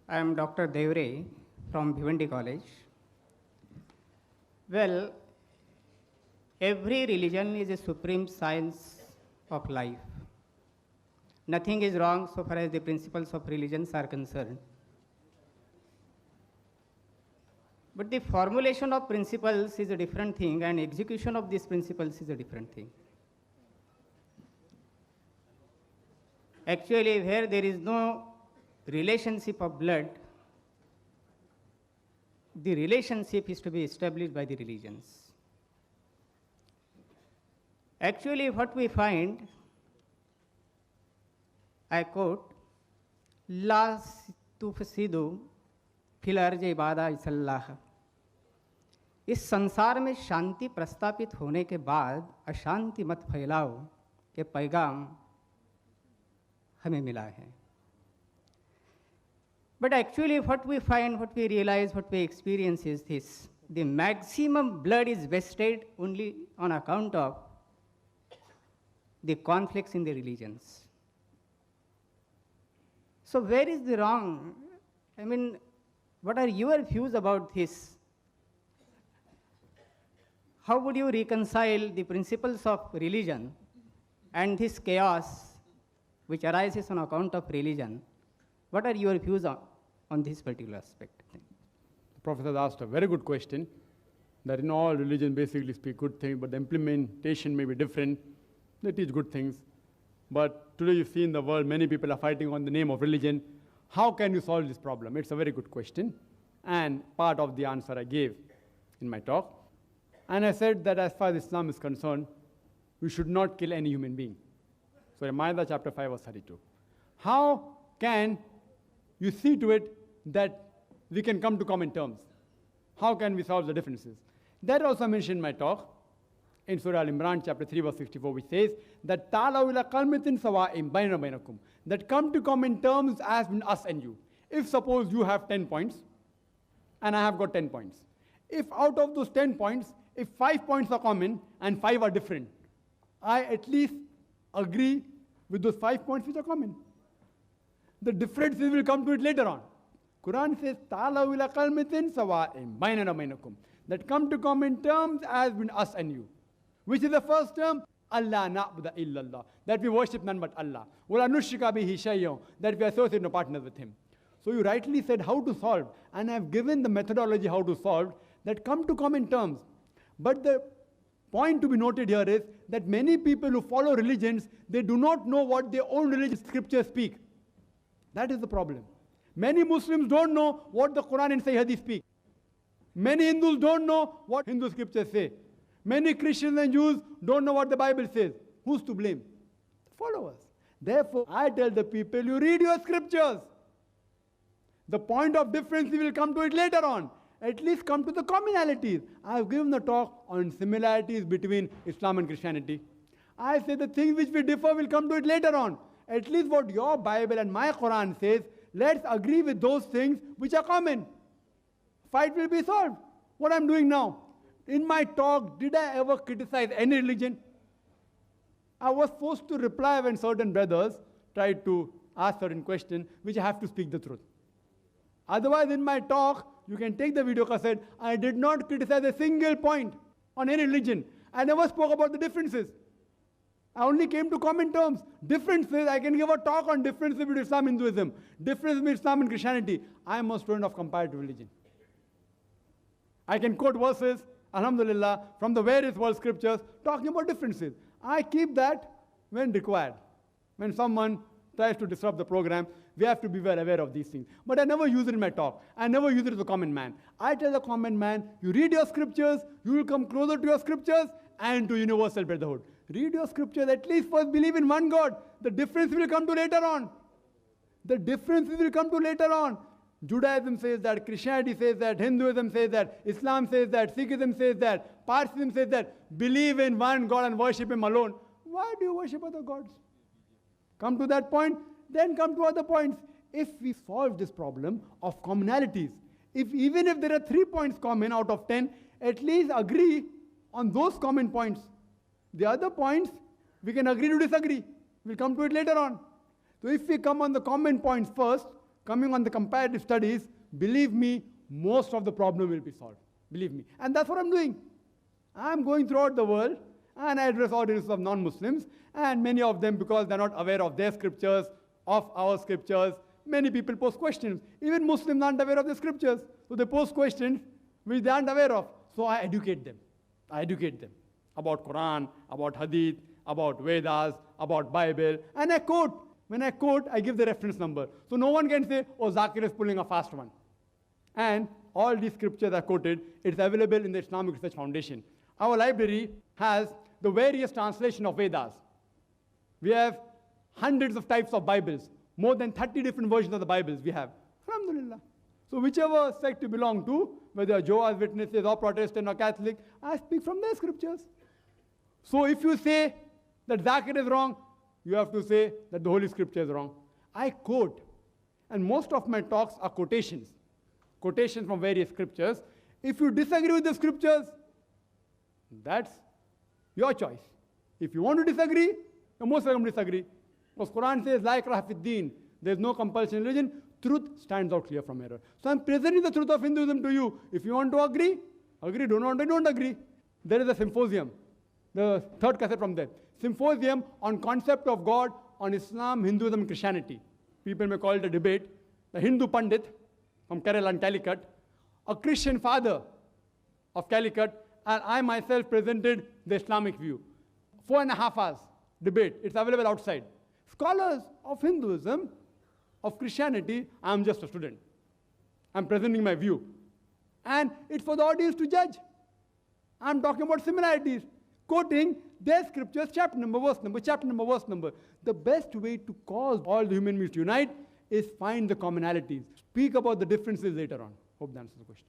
I am Dr. Devre from Bhiwandi College. Well, every religion is a supreme science of life. Nothing is wrong so far as the principles of religions are concerned. But the formulation of principles is a different thing, and execution of these principles is a different thing. Actually, where there is no relationship of blood, the relationship is to be established by the religions. Actually, what we find, I quote, La tufsidu fil ardi ba'da isallah. इस संसार में शांति प्रस्तापित होने के बाद अशांति मत फैलाओ के पैगाम हमें मिला है. But actually what we find, what we realize, what we experience is this: the maximum blood is wasted only on account of the conflicts in the religions. So where is the wrong? I mean, what are your views about this? How would you reconcile the principles of religion and this chaos which arises on account of religion? What are your views on this particular aspect? The Prophet has asked a very good question, that in all religion basically speak good things, but the implementation may be different. They teach good things. But today you see in the world, many people are fighting on the name of religion. How can you solve this problem? It's a very good question. And part of the answer I gave in my talk. And I said that as far as Islam is concerned, we should not kill any human being. So Maida chapter 5 verse 32. How can you see to it that we can come to common terms? How can we solve the differences? That also mentioned in my talk in Surah Al-Imran chapter 3 verse 64, which says that ta'alaw ila qalmatin sawa'in bayna bainakum, that come to common terms as between us and you. If suppose you have 10 points and I have got 10 points. If out of those 10 points, if 5 points are common and 5 are different, I at least agree with those 5 points which are common. The differences will come to it later on. Quran says, ta'alaw ila qalmatin sawa'in baynana bainakum, that come to common terms as between us and you. Which is the first term? Allah na'budu illallah, that we worship none but Allah. Wala nushrika bihi shay'an, that we associate no partners with him. So you rightly said how to solve, and I have given the methodology how to solve, that come to common terms. But the point to be noted here is that many people who follow religions, they do not know what their own religious scriptures speak. That is the problem. Many Muslims don't know what the Quran and Sahih Hadith speak. Many Hindus don't know what Hindu scriptures say. Many Christians and Jews don't know what the Bible says. Who's to blame? Followers. Therefore, I tell the people, you read your scriptures. The point of difference, we will come to it later on. At least come to the commonalities. I have given the talk on similarities between Islam and Christianity. I say the things which we differ will come to it later on. At least what your Bible and my Quran says, let's agree with those things which are common. Fight will be solved. What I'm doing now. In my talk, did I ever criticize any religion? I was forced to reply when certain brothers tried to ask certain questions, which I have to speak the truth. Otherwise, in my talk, you can take the video cassette, I did not criticize a single point on any religion. I never spoke about the differences. I only came to common terms. Differences, I can give a talk on differences between Islam and Hinduism, differences between Islam and Christianity. I am a student of comparative religion. I can quote verses, alhamdulillah, from the various world scriptures talking about differences. I keep that when required. When someone tries to disrupt the program, we have to be well aware of these things. But I never use it in my talk. I never use it as a common man. I tell the common man, you read your scriptures, you will come closer to your scriptures and to universal brotherhood. Read your scriptures, at least first believe in one God. The difference will come to later on. The differences will come to later on. Judaism says that, Christianity says that, Hinduism says that, Islam says that, Sikhism says that, Parsiism says that. Believe in one God and worship Him alone. Why do you worship other gods? Come to that point, then come to other points. If we solve this problem of commonalities, even if there are 3 points common out of 10, at least agree on those common points. The other points, we can agree to disagree. We'll come to it later on. So if we come on the common points first, coming on the comparative studies, believe me, most of the problem will be solved. Believe me. And that's what I'm doing. I'm going throughout the world, and I address audiences of non-Muslims, and many of them, because they're not aware of their scriptures, of our scriptures, many people pose questions. Even Muslims aren't aware of the scriptures, so they pose questions which they aren't aware of. So I educate them. I educate them about Quran, about Hadith, about Vedas, about Bible, and I quote. When I quote, I give the reference number. So no one can say, oh, Zakir is pulling a fast one. And all these scriptures are quoted. It's available in the Islamic Research Foundation. Our library has the various translations of Vedas. We have hundreds of types of Bibles, more than 30 different versions of the Bibles we have. Alhamdulillah. So whichever sect you belong to, whether Jehovah's Witnesses or Protestant or Catholic, I speak from their scriptures. So if you say that Zakir is wrong, you have to say that the Holy Scripture is wrong. I quote, and most of my talks are quotations from various scriptures. If you disagree with the scriptures, that's your choice. If you want to disagree, you're most welcome to disagree. Because Quran says, La ikraha fid deen, there's no compulsion in religion. Truth stands out clear from error. So I'm presenting the truth of Hinduism to you. If you want to agree, agree. Don't agree. There is a symposium, the third cassette from there. Symposium on concept of God, on Islam, Hinduism, and Christianity. People may call it a debate. The Hindu Pandit from Kerala and Calicut, a Christian father of Calicut, and I myself presented the Islamic view. 4.5 hours debate. It's available outside. Scholars of Hinduism, of Christianity, I'm just a student. I'm presenting my view. And it's for the audience to judge. I'm talking about similarities, quoting their scriptures, chapter number, verse number, chapter number, verse number. The best way to cause all the human beings to unite is find the commonalities. Speak about the differences later on. Hope that answers the question.